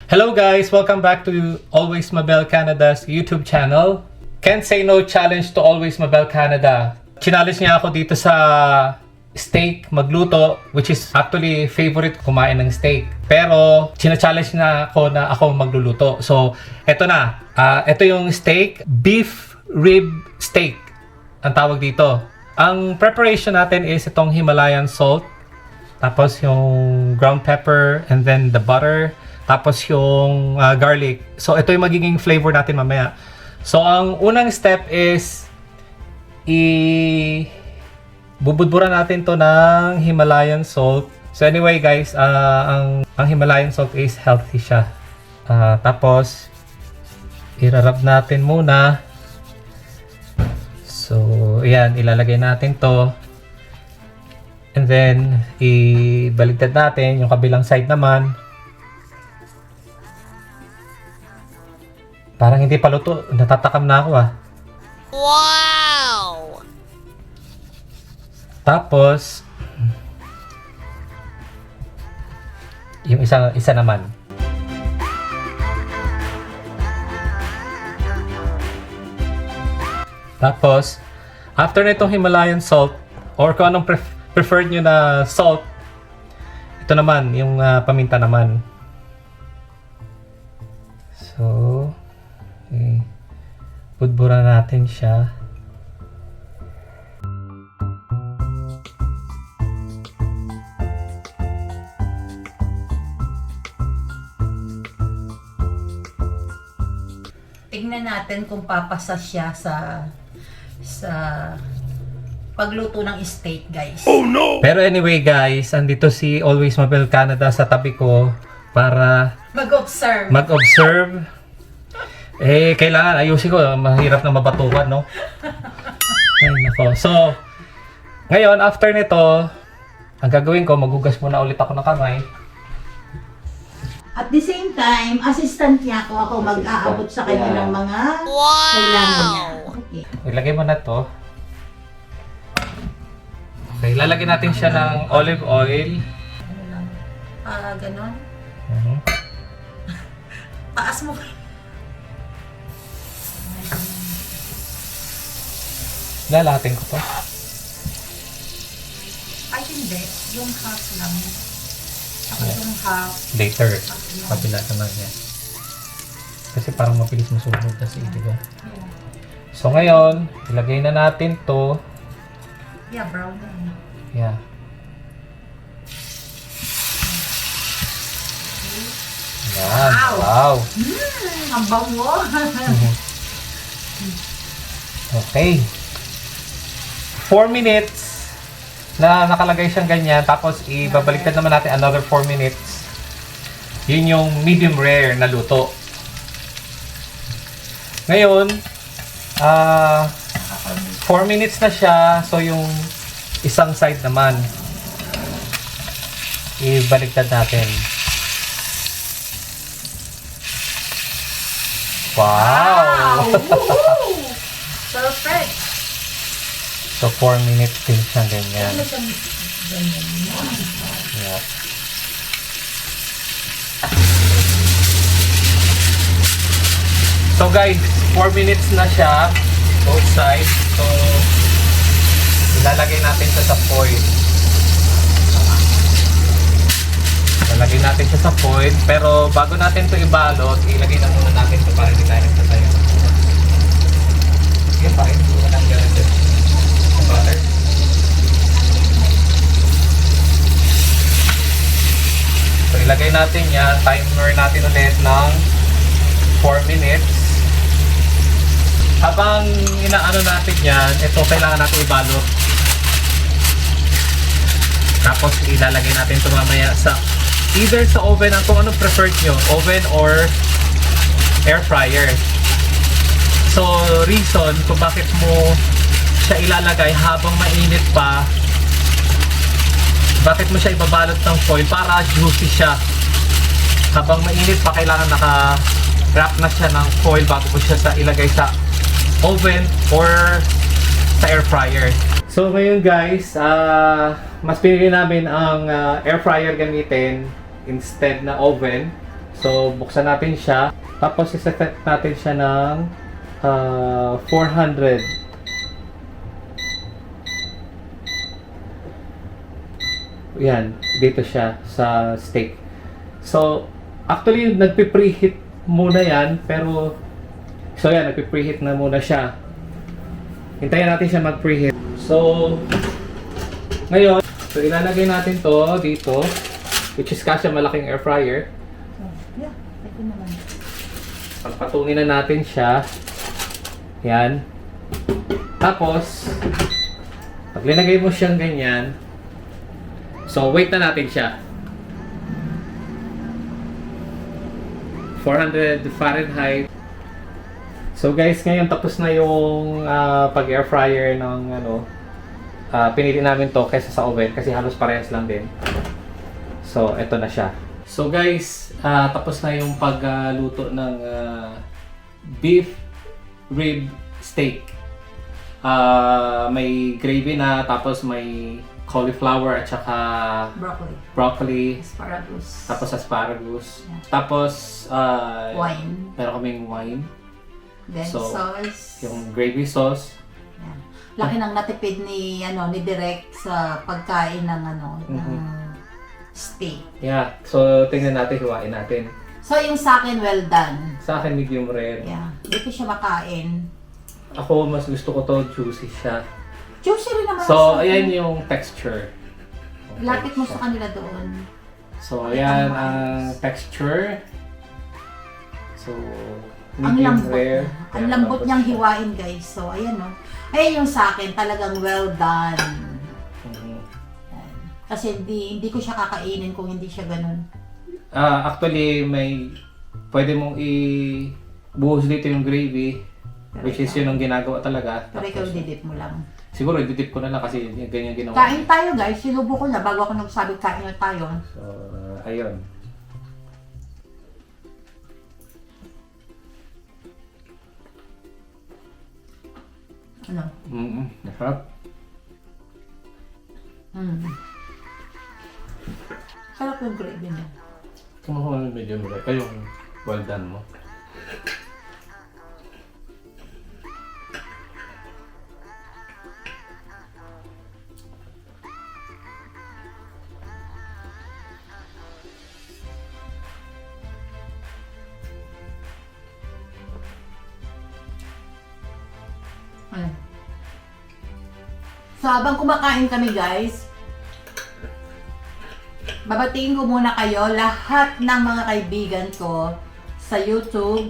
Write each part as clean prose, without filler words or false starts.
Hello guys! Welcome back to Always Mabel Canada's YouTube channel. Can't say no challenge to Always Mabel Canada. Challenge niya ako dito sa steak magluto, which is actually favorite kumain ng steak. Pero challenge na ako na ako magluluto. So, eto na. Ito yung steak, beef rib steak ang tawag dito. Ang preparation natin is itong Himalayan salt, tapos yung ground pepper, and then the butter, tapos yung garlic. So, ito yung magiging flavor natin mamaya. So, ang unang step is bubudburan natin to ng Himalayan salt. So, anyway guys, ang Himalayan salt is healthy siya. Tapos, irarab natin muna. So, ayan, ilalagay natin to. And then, ibaligtad natin yung kabilang side naman. Parang hindi pa luto. Natatakam na ako Wow! Tapos, yung isa naman. Tapos, after nitong Himalayan salt, or kung anong preferred nyo na salt, ito naman, yung paminta naman. So, okay. Budburan natin siya. Tignan natin kung papasa siya sa pagluto ng steak, guys. Oh no! Pero anyway guys, andito si Always Mabel Canada sa tabi ko para mag-observe. Kailangan ayusin ko. Mahirap na mabatukan, no? Ay, nako. So, ngayon, after nito, ang gagawin ko, maghugas muna ulit ako ng kamay. At the same time, assistant niya ako mag-aabot sa kanya ng mga kailangan niya. Okay. Ilagay mo na to. Okay, lalagyan natin siya ng olive oil. Ano lang? Ganon? Taas mo. Lalahatin ko to. Ay, hindi. Yung half lang. Ako yung half. Later. Kabila naman yan. Kasi parang mabilis masunog kasi, di ba? So ngayon, ilagay na natin to. Yeah, brown na. Yeah. Yan. Wow. Ang bango. Okay. 4 minutes na nakalagay siyang ganyan. Tapos ibabaliktad naman natin another 4 minutes. Yun yung medium rare na luto. Ngayon, 4 minutes na siya. So yung isang side naman, ibaliktad natin. Wow! Perfect. So 4 minutes din siyang ganyan. Yeah. So guys, 4 minutes na siya, both sides. So, ilalagay natin siya sa foil. Ilalagay natin siya sa foil, pero bago natin ito ibalot, ilagay na muna natin ito para hindi tayo nagtatayo. Sige pa, hindi mo lang gano'n din. Butter. So, ilagay natin yan. Timer natin ulit ng 4 minutes. Habang inaano natin yan, ito kailangan natin ibalot. Tapos ilalagay natin ito mamaya sa either sa oven, ang kung anong preferred nyo, oven or air fryer. So reason kung bakit mo siya ilalagay habang mainit pa, bakit mo siya ibabalot ng foil, para juicy siya. Habang mainit pa, kailangan naka-wrap na siya ng foil bago mo siya ilagay sa oven or sa air fryer. So ngayon guys, mas pinili namin ang air fryer gamitin instead na oven. So, buksan natin siya. Tapos, iset natin siya ng 400. Yan, dito siya sa steak. So, actually, nagpe-preheat muna yan, pero so yan, nagpe-preheat na muna siya. Hintayin natin siya mag-preheat. So, ngayon, so ilalagay natin to dito, which is kasya malaking air fryer. Yeah, ito naman. Pagpatungin na natin siya. Yan. Tapos, pag linagay mo siyang ganyan, so wait na natin siya. 400 Fahrenheit. So guys, ngayon tapos na yung pag-air fryer ng pinili namin to kaysa sa oven kasi halos parehas lang din. So, eto na siya. So guys, tapos na yung pagluto ng beef rib steak. May gravy na, tapos may cauliflower at saka broccoli, Asparagus. tapos asparagus, Yeah. tapos Wine. meron kaming wine, Then So, sauce. yung gravy sauce. Yan. Laki ng natipid ni Direk sa pagkain ng ng steak. Yeah, so tingnan natin, hiwain natin. So yung sa akin well done. Sa akin medium rare. Yeah. Dito siya makain. Ako mas gusto ko to juicy siya. Juicy rin naman So sa akin. ayan yung texture. Okay Lapit mo siya. sa kanila doon. So ayan ang texture. So Ang medium lambot rare. niya. Ang Yeah, lambot niyang siya. hiwain, guys. So ayan Ayan yung sa akin, talagang well done. Mhm. Ayan. Kasi hindi ko siya kakainin kung hindi siya ganun. Actually, pwede mong i-buhos dito yung gravy, which is yun ang ginagawa talaga. Pero ikaw Tapos, didip mo lang. siguro, didip ko na lang kasi ganyan ginawa. Kain tayo, guys. Sinubo ko na bago ako nagsabi kain na tayo. So, ayun. Ano? Nasarap. Sarap yung gravy niya. Kumuha ng medium rare. Yung well done mo. Ayan. So, habang kumakain kami, guys, babatiin ko muna kayo, lahat ng mga kaibigan ko sa YouTube.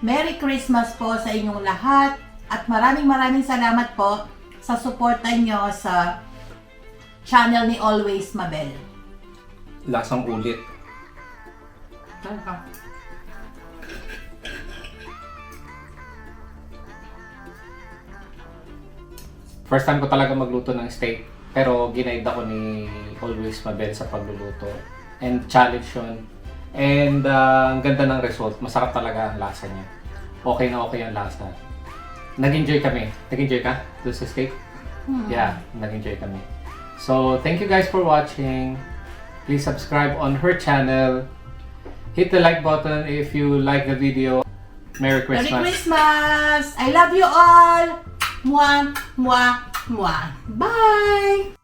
Merry Christmas po sa inyong lahat at maraming salamat po sa suporta nyo sa channel ni Always Mabel. Lasang ulit. First time ko talaga magluto ng steak. Pero ginaid ako ni Always Mabel sa pagluluto. And challenge yun. And ang ganda ng result. Masarap talaga ang lasa niya. Okay na okay ang lasa. Nag-enjoy kami. Nag-enjoy ka doon sa steak? Yeah, nag-enjoy kami. So, thank you guys for watching. Please subscribe on her channel. Hit the like button if you like the video. Merry Christmas. Merry Christmas! I love you all! Mwah, mwah, mwah. Bye!